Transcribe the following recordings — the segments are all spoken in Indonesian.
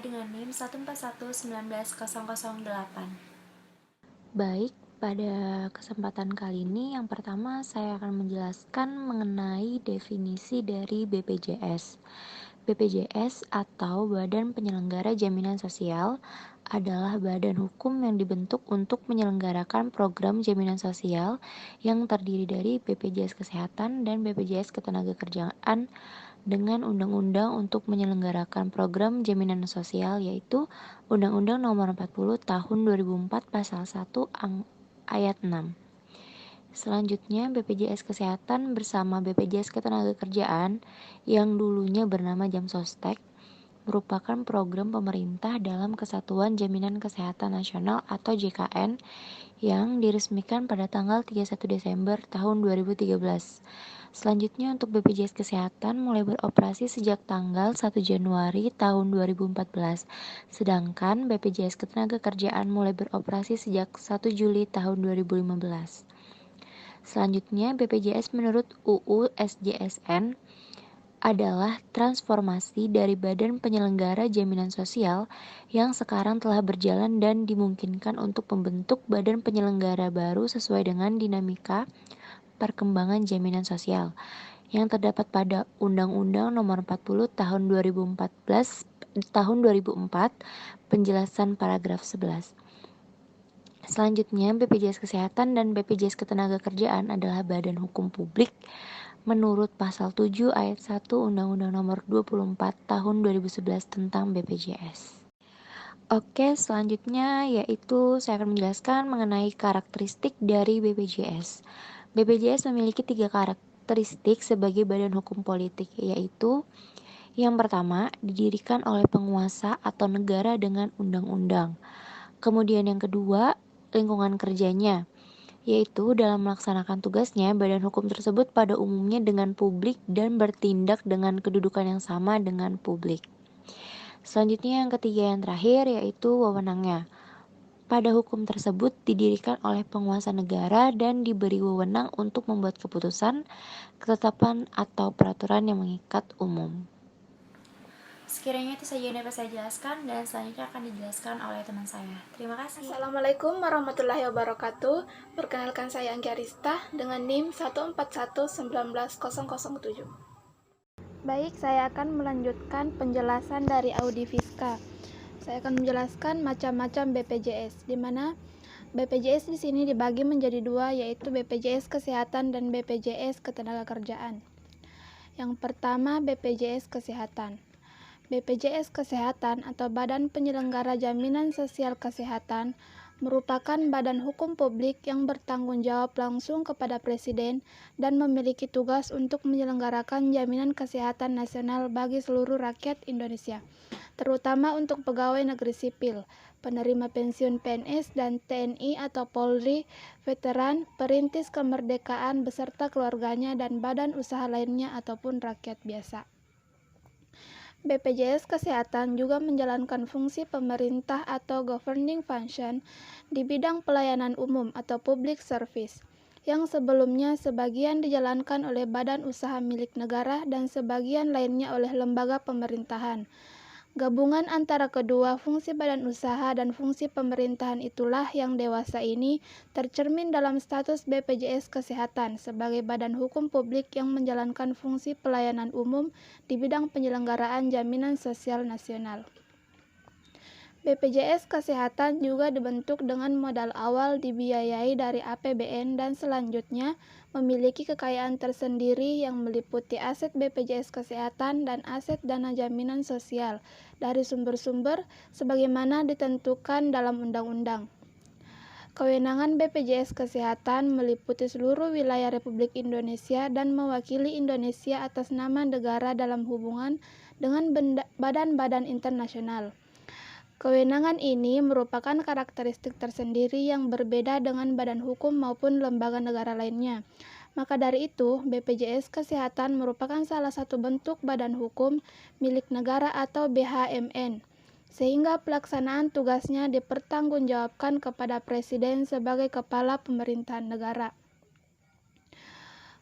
dengan NIM 14190008. Baik, pada kesempatan kali ini yang pertama saya akan menjelaskan mengenai definisi dari BPJS. BPJS atau Badan Penyelenggara Jaminan Sosial adalah badan hukum yang dibentuk untuk menyelenggarakan program jaminan sosial yang terdiri dari BPJS Kesehatan dan BPJS Ketenagakerjaan dengan undang-undang untuk menyelenggarakan program jaminan sosial, yaitu Undang-Undang Nomor 40 Tahun 2004 Pasal 1 ayat 6. Selanjutnya, BPJS Kesehatan bersama BPJS Ketenagakerjaan yang dulunya bernama Jamsostek merupakan program pemerintah dalam Kesatuan Jaminan Kesehatan Nasional atau JKN yang diresmikan pada tanggal 31 Desember tahun 2013. Selanjutnya, untuk BPJS Kesehatan mulai beroperasi sejak tanggal 1 Januari tahun 2014, sedangkan BPJS Ketenagakerjaan mulai beroperasi sejak 1 Juli tahun 2015. Selanjutnya, BPJS menurut UU SJSN adalah transformasi dari Badan Penyelenggara Jaminan Sosial yang sekarang telah berjalan dan dimungkinkan untuk membentuk badan penyelenggara baru sesuai dengan dinamika perkembangan jaminan sosial yang terdapat pada Undang-Undang Nomor 40 Tahun 2004, penjelasan paragraf 11. Selanjutnya, BPJS Kesehatan dan BPJS Ketenagakerjaan adalah badan hukum publik menurut pasal 7 ayat 1 Undang-Undang Nomor 24 Tahun 2011 tentang BPJS. Oke, selanjutnya yaitu saya akan menjelaskan mengenai karakteristik dari BPJS. BPJS memiliki 3 karakteristik sebagai badan hukum politik, yaitu yang pertama, didirikan oleh penguasa atau negara dengan undang-undang. Kemudian yang kedua, lingkungan kerjanya, yaitu dalam melaksanakan tugasnya, badan hukum tersebut pada umumnya dengan publik dan bertindak dengan kedudukan yang sama dengan publik. Selanjutnya yang ketiga yang terakhir yaitu wewenangnya. Pada hukum tersebut didirikan oleh penguasa negara dan diberi wewenang untuk membuat keputusan, ketetapan, atau peraturan yang mengikat umum. Sekiranya itu saja yang dapat saya jelaskan, dan selanjutnya akan dijelaskan oleh teman saya. Terima kasih. Assalamualaikum warahmatullahi wabarakatuh. Perkenalkan saya Anggi Arista dengan NIM 141919007. Baik, saya akan melanjutkan penjelasan dari Audi Fiska. Saya akan menjelaskan macam-macam BPJS, di mana BPJS di sini dibagi menjadi dua, yaitu BPJS Kesehatan dan BPJS Ketenagakerjaan. Yang pertama, BPJS Kesehatan. BPJS Kesehatan atau Badan Penyelenggara Jaminan Sosial Kesehatan merupakan badan hukum publik yang bertanggung jawab langsung kepada Presiden dan memiliki tugas untuk menyelenggarakan jaminan kesehatan nasional bagi seluruh rakyat Indonesia, terutama untuk pegawai negeri sipil, penerima pensiun PNS dan TNI atau Polri, veteran, perintis kemerdekaan beserta keluarganya dan badan usaha lainnya ataupun rakyat biasa. BPJS Kesehatan juga menjalankan fungsi pemerintah atau governing function di bidang pelayanan umum atau public service, yang sebelumnya sebagian dijalankan oleh badan usaha milik negara dan sebagian lainnya oleh lembaga pemerintahan. Gabungan antara kedua fungsi badan usaha dan fungsi pemerintahan itulah yang dewasa ini tercermin dalam status BPJS Kesehatan sebagai badan hukum publik yang menjalankan fungsi pelayanan umum di bidang penyelenggaraan jaminan sosial nasional. BPJS Kesehatan juga dibentuk dengan modal awal dibiayai dari APBN dan selanjutnya memiliki kekayaan tersendiri yang meliputi aset BPJS Kesehatan dan aset dana jaminan sosial dari sumber-sumber sebagaimana ditentukan dalam undang-undang. Kewenangan BPJS Kesehatan meliputi seluruh wilayah Republik Indonesia dan mewakili Indonesia atas nama negara dalam hubungan dengan badan-badan internasional. Kewenangan ini merupakan karakteristik tersendiri yang berbeda dengan badan hukum maupun lembaga negara lainnya. Maka dari itu, BPJS Kesehatan merupakan salah satu bentuk badan hukum milik negara atau BHMN, sehingga pelaksanaan tugasnya dipertanggungjawabkan kepada Presiden sebagai kepala pemerintahan negara.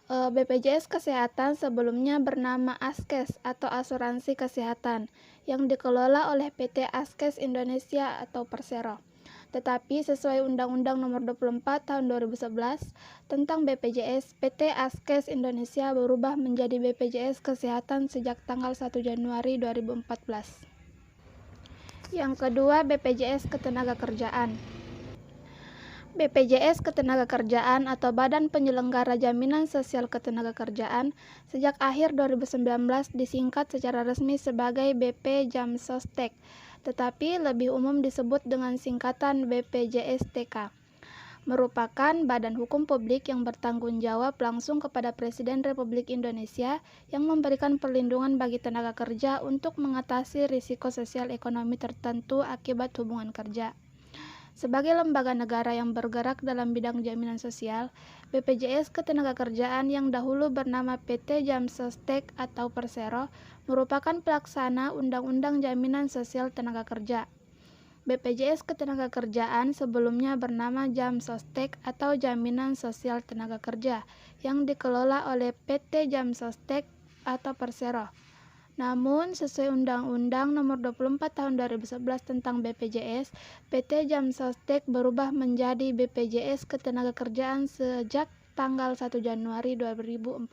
BPJS Kesehatan sebelumnya bernama Askes atau Asuransi Kesehatan yang dikelola oleh PT Askes Indonesia atau Persero. Tetapi sesuai Undang-Undang Nomor 24 Tahun 2011 tentang BPJS, PT Askes Indonesia berubah menjadi BPJS Kesehatan sejak tanggal 1 Januari 2014. Yang kedua, BPJS Ketenagakerjaan. BPJS Ketenagakerjaan atau Badan Penyelenggara Jaminan Sosial Ketenagakerjaan sejak akhir 2019 disingkat secara resmi sebagai BP Jamsostek, tetapi lebih umum disebut dengan singkatan BPJS-TK. Merupakan badan hukum publik yang bertanggung jawab langsung kepada Presiden Republik Indonesia yang memberikan perlindungan bagi tenaga kerja untuk mengatasi risiko sosial ekonomi tertentu akibat hubungan kerja. Sebagai lembaga negara yang bergerak dalam bidang jaminan sosial, BPJS Ketenagakerjaan yang dahulu bernama PT Jamsostek atau Persero merupakan pelaksana Undang-Undang Jaminan Sosial Tenaga Kerja. BPJS Ketenagakerjaan sebelumnya bernama Jamsostek atau Jaminan Sosial Tenaga Kerja yang dikelola oleh PT Jamsostek atau Persero. Namun, sesuai Undang-Undang Nomor 24 Tahun 2011 tentang BPJS, PT Jamsostek berubah menjadi BPJS Ketenagakerjaan sejak tanggal 1 Januari 2014.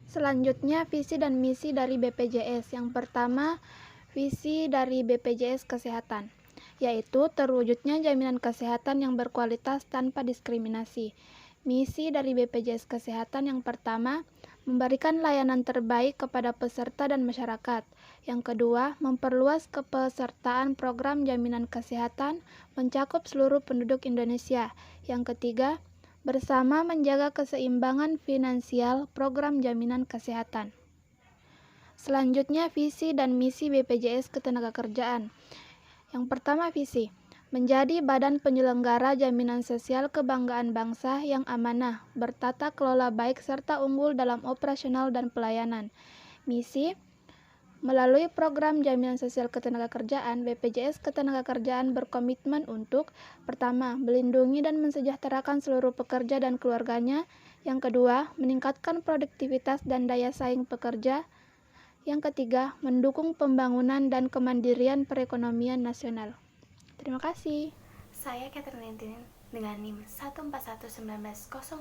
Selanjutnya, visi dan misi dari BPJS. Yang pertama, visi dari BPJS Kesehatan, yaitu terwujudnya jaminan kesehatan yang berkualitas tanpa diskriminasi. Misi dari BPJS Kesehatan yang pertama, memberikan layanan terbaik kepada peserta dan masyarakat. Yang kedua, memperluas kepesertaan program jaminan kesehatan mencakup seluruh penduduk Indonesia. Yang ketiga, bersama menjaga keseimbangan finansial program jaminan kesehatan. Selanjutnya, visi dan misi BPJS Ketenagakerjaan. Yang pertama, visi. Menjadi badan penyelenggara jaminan sosial kebanggaan bangsa yang amanah, bertata kelola baik serta unggul dalam operasional dan pelayanan. Misi, melalui program jaminan sosial ketenagakerjaan, BPJS Ketenagakerjaan berkomitmen untuk pertama, melindungi dan mensejahterakan seluruh pekerja dan keluarganya. Yang kedua, meningkatkan produktivitas dan daya saing pekerja. Yang ketiga, mendukung pembangunan dan kemandirian perekonomian nasional. Terima kasih. Saya Catherine Lintin dengan NIM 14119012.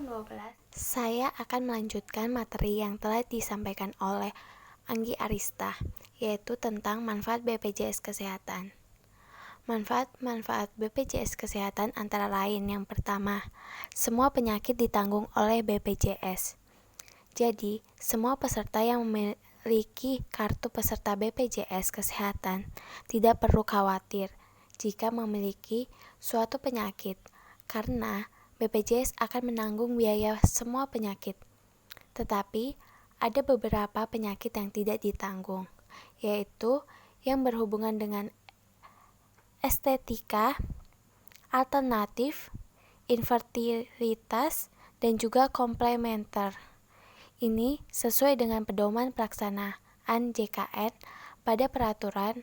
Saya akan melanjutkan materi yang telah disampaikan oleh Anggi Arista, yaitu tentang manfaat BPJS Kesehatan. Manfaat-manfaat BPJS Kesehatan antara lain yang pertama, semua penyakit ditanggung oleh BPJS. Jadi, semua peserta yang memiliki kartu peserta BPJS Kesehatan tidak perlu khawatir jika memiliki suatu penyakit, karena BPJS akan menanggung biaya semua penyakit. Tetapi, ada beberapa penyakit yang tidak ditanggung, yaitu yang berhubungan dengan estetika, alternatif, infertilitas, dan juga komplementer. Ini sesuai dengan pedoman pelaksanaan JKN pada Peraturan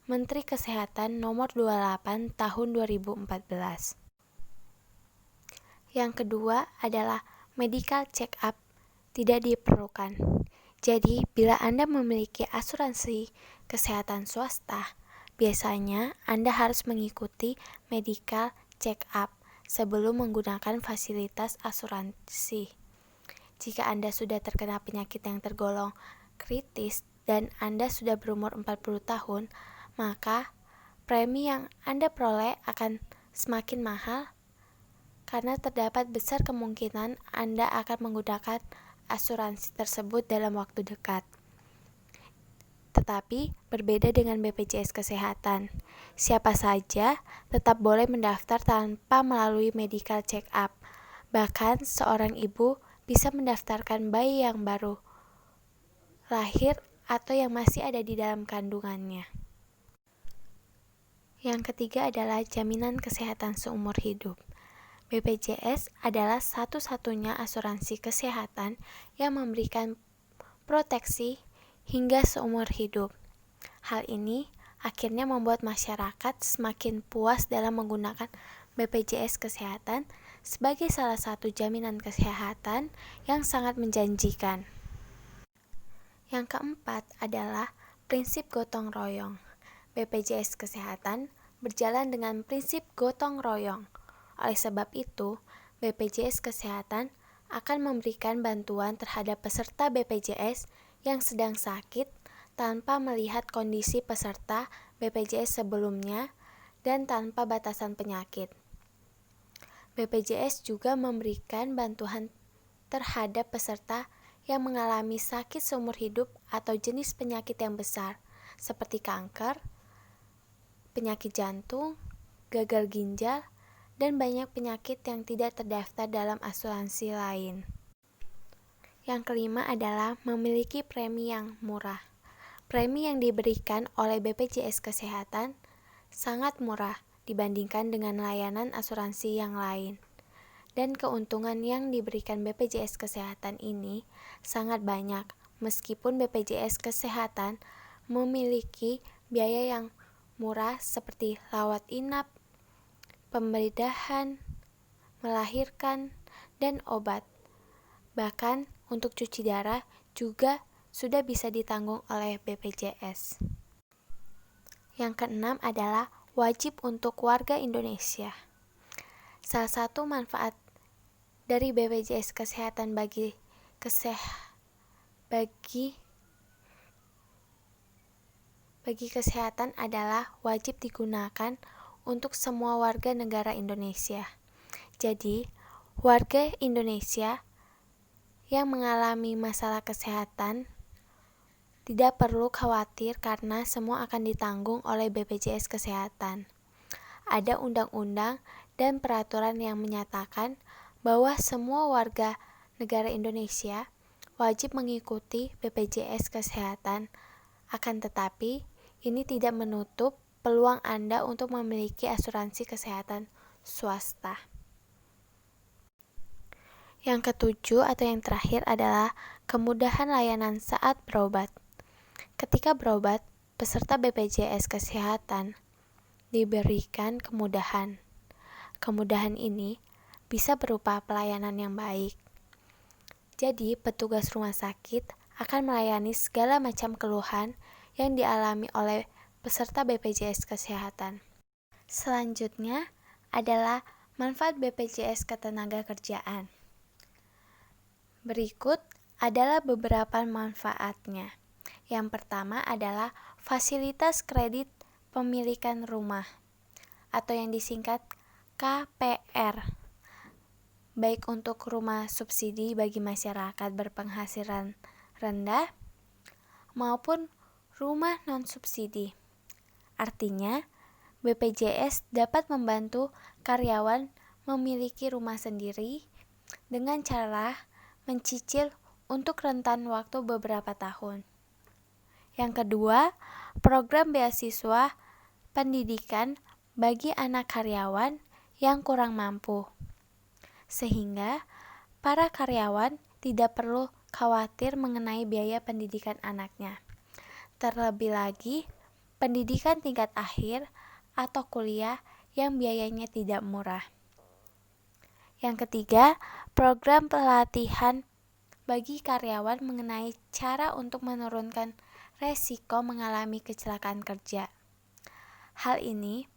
Menteri Kesehatan Nomor 28 Tahun 2014. Yang kedua adalah medical check-up tidak diperlukan. Jadi, bila Anda memiliki asuransi kesehatan swasta, biasanya Anda harus mengikuti medical check-up sebelum menggunakan fasilitas asuransi. Jika Anda sudah terkena penyakit yang tergolong kritis dan Anda sudah berumur 40 tahun, maka premi yang Anda peroleh akan semakin mahal karena terdapat besar kemungkinan Anda akan menggunakan asuransi tersebut dalam waktu dekat. Tetapi berbeda dengan BPJS Kesehatan, siapa saja tetap boleh mendaftar tanpa melalui medical check-up. Bahkan seorang ibu bisa mendaftarkan bayi yang baru lahir atau yang masih ada di dalam kandungannya. Yang ketiga adalah jaminan kesehatan seumur hidup. BPJS adalah satu-satunya asuransi kesehatan yang memberikan proteksi hingga seumur hidup. Hal ini akhirnya membuat masyarakat semakin puas dalam menggunakan BPJS Kesehatan sebagai salah satu jaminan kesehatan yang sangat menjanjikan. Yang keempat adalah prinsip gotong royong. BPJS Kesehatan berjalan dengan prinsip gotong royong. Oleh sebab itu, BPJS Kesehatan akan memberikan bantuan terhadap peserta BPJS yang sedang sakit tanpa melihat kondisi peserta BPJS sebelumnya dan tanpa batasan penyakit. BPJS juga memberikan bantuan terhadap peserta yang mengalami sakit seumur hidup atau jenis penyakit yang besar, seperti kanker, penyakit jantung, gagal ginjal, dan banyak penyakit yang tidak terdaftar dalam asuransi lain. Yang kelima adalah memiliki premi yang murah. Premi yang diberikan oleh BPJS Kesehatan sangat murah dibandingkan dengan layanan asuransi yang lain. Dan keuntungan yang diberikan BPJS Kesehatan ini sangat banyak, meskipun BPJS Kesehatan memiliki biaya yang murah seperti rawat inap, pembedahan, melahirkan, dan obat. Bahkan untuk cuci darah juga sudah bisa ditanggung oleh BPJS. Yang keenam adalah wajib untuk warga Indonesia. Salah satu manfaat dari BPJS Kesehatan bagi kesehatan adalah wajib digunakan untuk semua warga negara Indonesia. Jadi, warga Indonesia yang mengalami masalah kesehatan tidak perlu khawatir karena semua akan ditanggung oleh BPJS Kesehatan. Ada undang-undang dan peraturan yang menyatakan bahwa semua warga negara Indonesia wajib mengikuti BPJS Kesehatan. Akan tetapi, ini tidak menutup peluang Anda untuk memiliki asuransi kesehatan swasta. Yang ketujuh atau yang terakhir adalah kemudahan layanan saat berobat. Ketika berobat, peserta BPJS Kesehatan diberikan kemudahan. Kemudahan ini bisa berupa pelayanan yang baik. Jadi, petugas rumah sakit akan melayani segala macam keluhan yang dialami oleh peserta BPJS Kesehatan. Selanjutnya adalah manfaat BPJS Ketenagakerjaan. Berikut adalah beberapa manfaatnya. Yang pertama adalah fasilitas kredit pemilikan rumah atau yang disingkat KPR, baik untuk rumah subsidi bagi masyarakat berpenghasilan rendah maupun rumah non-subsidi. Artinya, BPJS dapat membantu karyawan memiliki rumah sendiri dengan cara mencicil untuk rentan waktu beberapa tahun. Yang kedua, program beasiswa pendidikan bagi anak karyawan yang kurang mampu, sehingga para karyawan tidak perlu khawatir mengenai biaya pendidikan anaknya. Terlebih lagi, pendidikan tingkat akhir atau kuliah yang biayanya tidak murah. Yang ketiga, program pelatihan bagi karyawan mengenai cara untuk menurunkan resiko mengalami kecelakaan kerja. Hal ini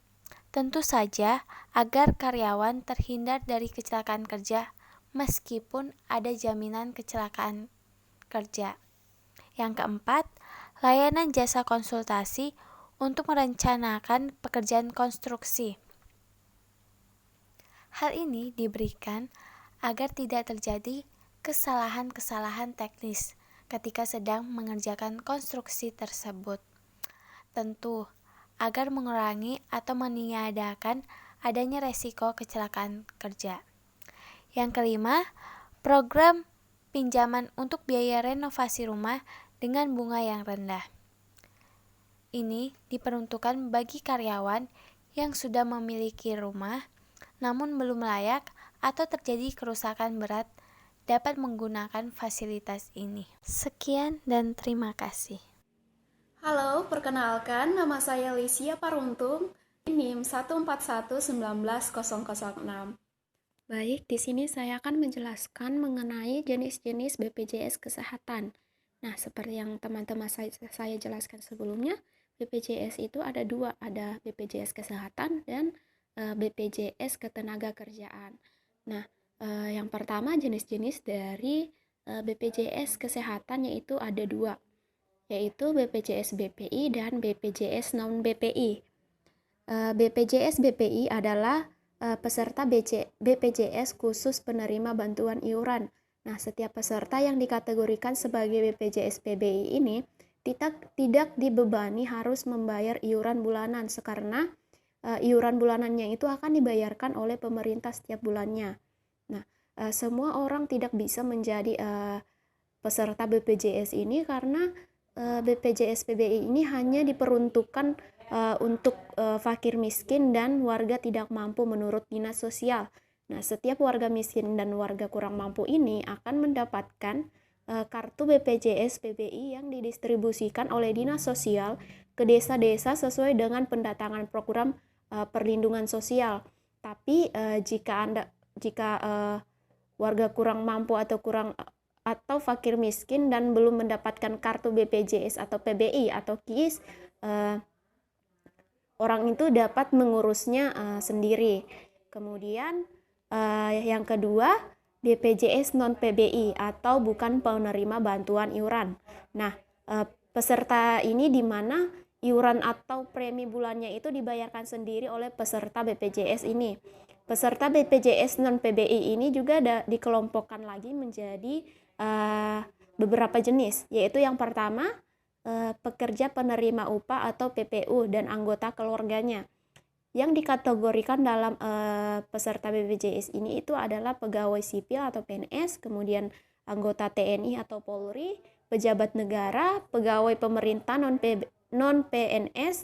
tentu saja agar karyawan terhindar dari kecelakaan kerja meskipun ada jaminan kecelakaan kerja. Yang keempat, layanan jasa konsultasi untuk merencanakan pekerjaan konstruksi. Hal ini diberikan agar tidak terjadi kesalahan-kesalahan teknis ketika sedang mengerjakan konstruksi tersebut. Tentu, agar mengurangi atau meniadakan adanya resiko kecelakaan kerja. Yang kelima, program pinjaman untuk biaya renovasi rumah dengan bunga yang rendah. Ini diperuntukkan bagi karyawan yang sudah memiliki rumah, namun belum layak atau terjadi kerusakan berat dapat menggunakan fasilitas ini. Sekian dan terima kasih. Halo, perkenalkan nama saya Lesia Paruntung, NIM 1411906. Baik, di sini saya akan menjelaskan mengenai jenis-jenis BPJS Kesehatan. Nah, seperti yang teman-teman saya jelaskan sebelumnya, BPJS itu ada dua, ada BPJS Kesehatan dan BPJS Ketenagakerjaan. Nah, yang pertama jenis-jenis dari BPJS Kesehatan yaitu ada dua, yaitu BPJS BPI dan BPJS non-BPI. BPJS BPI adalah peserta BPJS khusus penerima bantuan iuran. Nah, setiap peserta yang dikategorikan sebagai BPJS BPI ini tidak dibebani harus membayar iuran bulanan, karena iuran bulanannya itu akan dibayarkan oleh pemerintah setiap bulannya. Nah, semua orang tidak bisa menjadi peserta BPJS ini karena BPJS PBI ini hanya diperuntukkan untuk fakir miskin dan warga tidak mampu menurut dinas sosial. Nah, setiap warga miskin dan warga kurang mampu ini akan mendapatkan kartu BPJS PBI yang didistribusikan oleh dinas sosial ke desa-desa sesuai dengan pendatangan program perlindungan sosial. Tapi jika warga kurang mampu atau fakir miskin dan belum mendapatkan kartu BPJS atau PBI atau KIS, orang itu dapat mengurusnya sendiri. Kemudian yang kedua, BPJS non-PBI atau bukan penerima bantuan iuran. Nah, peserta ini di mana iuran atau premi bulannya itu dibayarkan sendiri oleh peserta BPJS ini. Peserta BPJS non-PBI ini juga dikelompokkan lagi menjadi beberapa jenis, yaitu yang pertama pekerja penerima upah atau PPU dan anggota keluarganya. Yang dikategorikan dalam peserta BPJS ini itu adalah pegawai sipil atau PNS, kemudian anggota TNI atau Polri, pejabat negara, pegawai pemerintah non-PNS,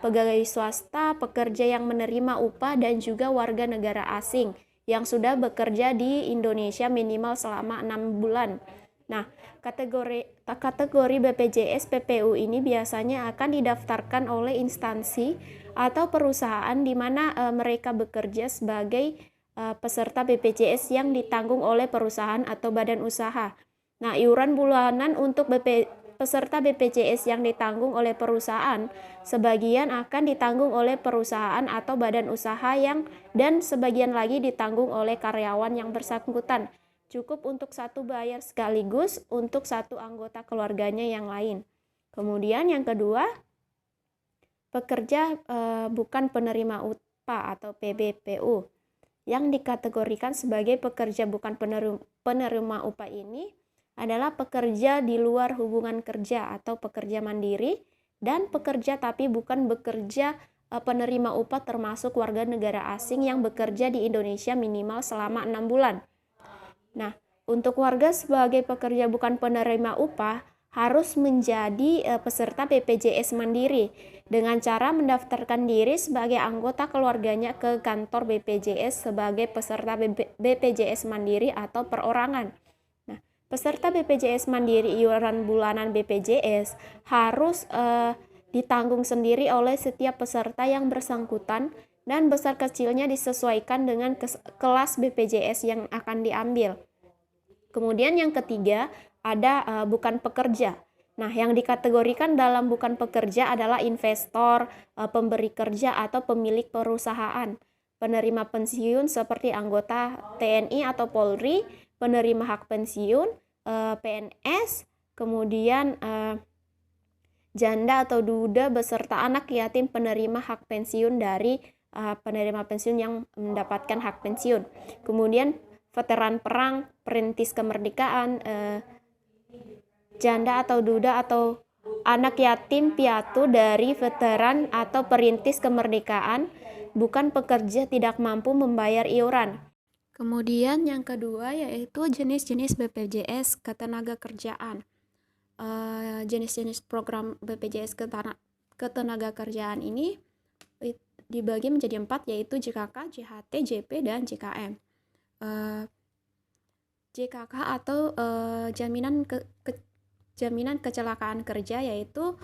pegawai swasta, pekerja yang menerima upah, dan juga warga negara asing yang sudah bekerja di Indonesia minimal selama 6 bulan. Nah, kategori BPJS PPU ini biasanya akan didaftarkan oleh instansi atau perusahaan di mana mereka bekerja sebagai peserta BPJS yang ditanggung oleh perusahaan atau badan usaha. Nah, iuran bulanan untuk peserta BPJS yang ditanggung oleh perusahaan sebagian akan ditanggung oleh perusahaan atau badan usaha dan sebagian lagi ditanggung oleh karyawan yang bersangkutan. Cukup untuk satu bayar sekaligus untuk satu anggota keluarganya yang lain. Kemudian yang kedua, pekerja bukan penerima upah atau PBPU. Yang dikategorikan sebagai pekerja bukan penerima upah ini adalah pekerja di luar hubungan kerja atau pekerja mandiri, dan pekerja tapi bukan bekerja penerima upah termasuk warga negara asing yang bekerja di Indonesia minimal selama 6 bulan. Nah, untuk warga sebagai pekerja bukan penerima upah harus menjadi peserta BPJS Mandiri dengan cara mendaftarkan diri sebagai anggota keluarganya ke kantor BPJS sebagai peserta BPJS Mandiri atau perorangan. Nah, peserta BPJS Mandiri iuran bulanan BPJS harus ditanggung sendiri oleh setiap peserta yang bersangkutan, dan besar kecilnya disesuaikan dengan kelas BPJS yang akan diambil. Kemudian yang ketiga ada bukan pekerja. Nah, yang dikategorikan dalam bukan pekerja adalah investor, pemberi kerja atau pemilik perusahaan, penerima pensiun seperti anggota TNI atau Polri, penerima hak pensiun, PNS, kemudian janda atau duda beserta anak yatim penerima hak pensiun dari penerima pensiun yang mendapatkan hak pensiun. Kemudian veteran perang, perintis kemerdekaan, janda atau duda atau anak yatim piatu dari veteran atau perintis kemerdekaan, bukan pekerja tidak mampu membayar iuran. Kemudian yang kedua yaitu jenis-jenis BPJS Ketenagakerjaan. Jenis-jenis program BPJS Ketenagakerjaan ini dibagi menjadi 4, yaitu JKK, JHT, JP, dan JKM. JKK atau jaminan kecelakaan kerja yaitu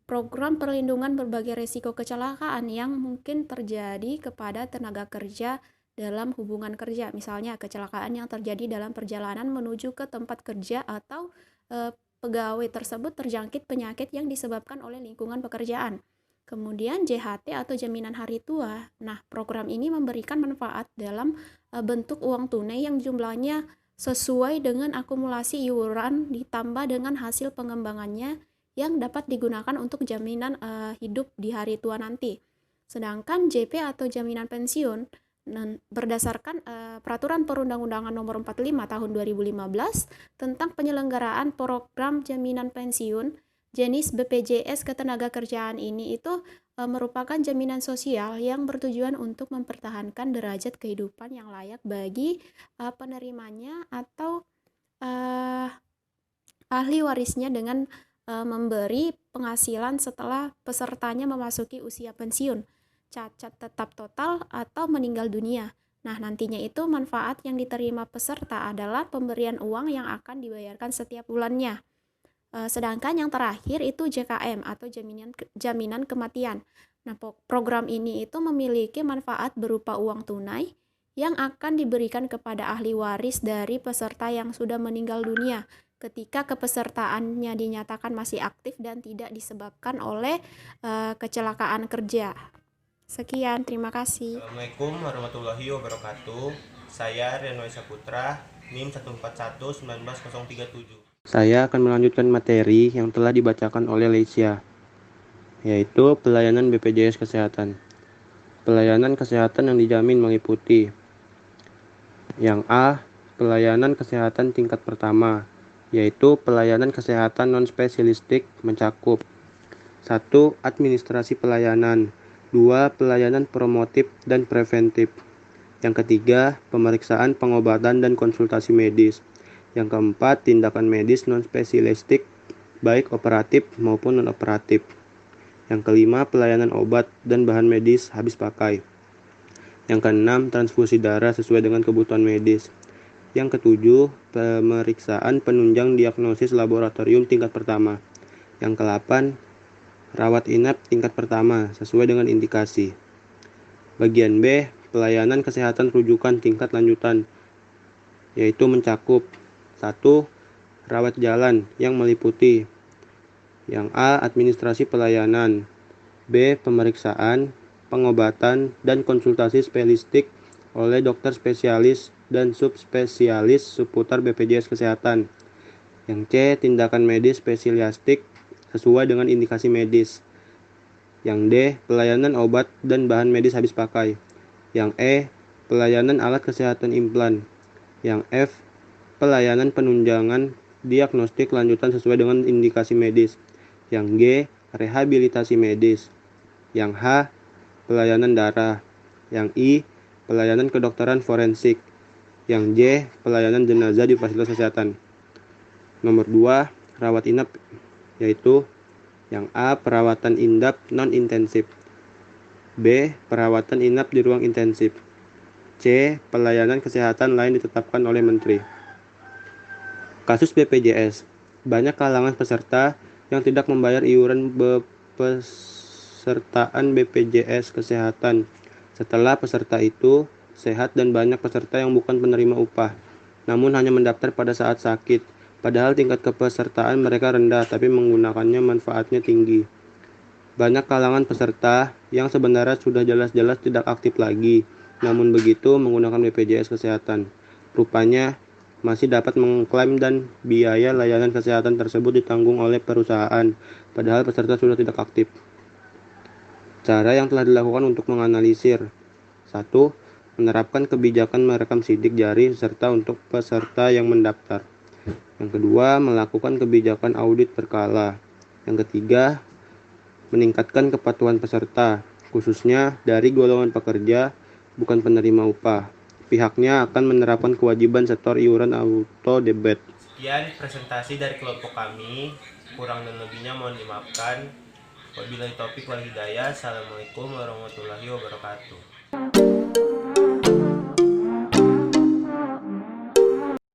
program perlindungan berbagai risiko kecelakaan yang mungkin terjadi kepada tenaga kerja dalam hubungan kerja, misalnya kecelakaan yang terjadi dalam perjalanan menuju ke tempat kerja atau pegawai tersebut terjangkit penyakit yang disebabkan oleh lingkungan pekerjaan. Kemudian JHT atau jaminan hari tua. Nah, program ini memberikan manfaat dalam bentuk uang tunai yang jumlahnya sesuai dengan akumulasi iuran ditambah dengan hasil pengembangannya yang dapat digunakan untuk jaminan hidup di hari tua nanti. Sedangkan JP atau jaminan pensiun berdasarkan Peraturan Perundang-undangan Nomor 45 Tahun 2015 tentang penyelenggaraan program jaminan pensiun, jenis BPJS Ketenagakerjaan ini itu merupakan jaminan sosial yang bertujuan untuk mempertahankan derajat kehidupan yang layak bagi penerimanya atau ahli warisnya dengan memberi penghasilan setelah pesertanya memasuki usia pensiun, cacat tetap total, atau meninggal dunia. Nah, nantinya itu manfaat yang diterima peserta adalah pemberian uang yang akan dibayarkan setiap bulannya. Sedangkan yang terakhir itu JKM atau jaminan kematian. Nah, program ini itu memiliki manfaat berupa uang tunai yang akan diberikan kepada ahli waris dari peserta yang sudah meninggal dunia ketika kepesertaannya dinyatakan masih aktif dan tidak disebabkan oleh kecelakaan kerja. Sekian, terima kasih. Assalamualaikum warahmatullahi wabarakatuh. Saya Renoy Saputra, NIM 1411937. Saya akan melanjutkan materi yang telah dibacakan oleh Leisya, yaitu pelayanan BPJS Kesehatan. Pelayanan kesehatan yang dijamin meliputi yang A, pelayanan kesehatan tingkat pertama, yaitu pelayanan kesehatan non-spesialistik mencakup 1. Administrasi pelayanan, 2. Pelayanan promotif dan preventif. Yang ketiga, pemeriksaan, pengobatan, dan konsultasi medis. Yang keempat, tindakan medis non-spesialistik, baik operatif maupun non-operatif. Yang kelima, pelayanan obat dan bahan medis habis pakai. Yang keenam, transfusi darah sesuai dengan kebutuhan medis. Yang ketujuh, pemeriksaan penunjang diagnosis laboratorium tingkat pertama. Yang ke-8, rawat inap tingkat pertama sesuai dengan indikasi. Bagian B, pelayanan kesehatan rujukan tingkat lanjutan, yaitu mencakup 1. Rawat jalan yang meliputi yang A. Administrasi pelayanan, B. Pemeriksaan, pengobatan, dan konsultasi spesialistik oleh dokter spesialis dan subspesialis seputar BPJS Kesehatan. Yang C. Tindakan medis spesialistik sesuai dengan indikasi medis. Yang D. Pelayanan obat dan bahan medis habis pakai. Yang E. Pelayanan alat kesehatan implan. Yang F. Pelayanan penunjangan diagnostik lanjutan sesuai dengan indikasi medis. Yang G. Rehabilitasi medis. Yang H. Pelayanan darah. Yang I. Pelayanan kedokteran forensik. Yang J. Pelayanan jenazah di fasilitas kesehatan. Nomor 2. Rawat inap, yaitu yang A. Perawatan inap non-intensif, B. Perawatan inap di ruang intensif, C. Pelayanan kesehatan lain ditetapkan oleh Menteri. Kasus BPJS. Banyak kalangan peserta yang tidak membayar iuran pesertaan BPJS Kesehatan. Setelah peserta itu sehat dan banyak peserta yang bukan penerima upah, namun hanya mendaftar pada saat sakit. Padahal tingkat kepesertaan mereka rendah, tapi menggunakannya manfaatnya tinggi. Banyak kalangan peserta yang sebenarnya sudah jelas-jelas tidak aktif lagi, namun begitu menggunakan BPJS Kesehatan. Rupanya masih dapat mengklaim dan biaya layanan kesehatan tersebut ditanggung oleh perusahaan, padahal peserta sudah tidak aktif. Cara yang telah dilakukan untuk menganalisir: 1. Menerapkan kebijakan merekam sidik jari serta untuk peserta yang mendaftar. Yang kedua, melakukan kebijakan audit berkala. Yang ketiga, meningkatkan kepatuhan peserta, khususnya dari golongan pekerja bukan penerima upah. Pihaknya akan menerapkan kewajiban setor iuran auto debit. Sekian presentasi dari kelompok kami. Kurang dan lebihnya mohon dimaafkan. Wabillahi taufik wal hidayah. Assalamualaikum warahmatullahi wabarakatuh.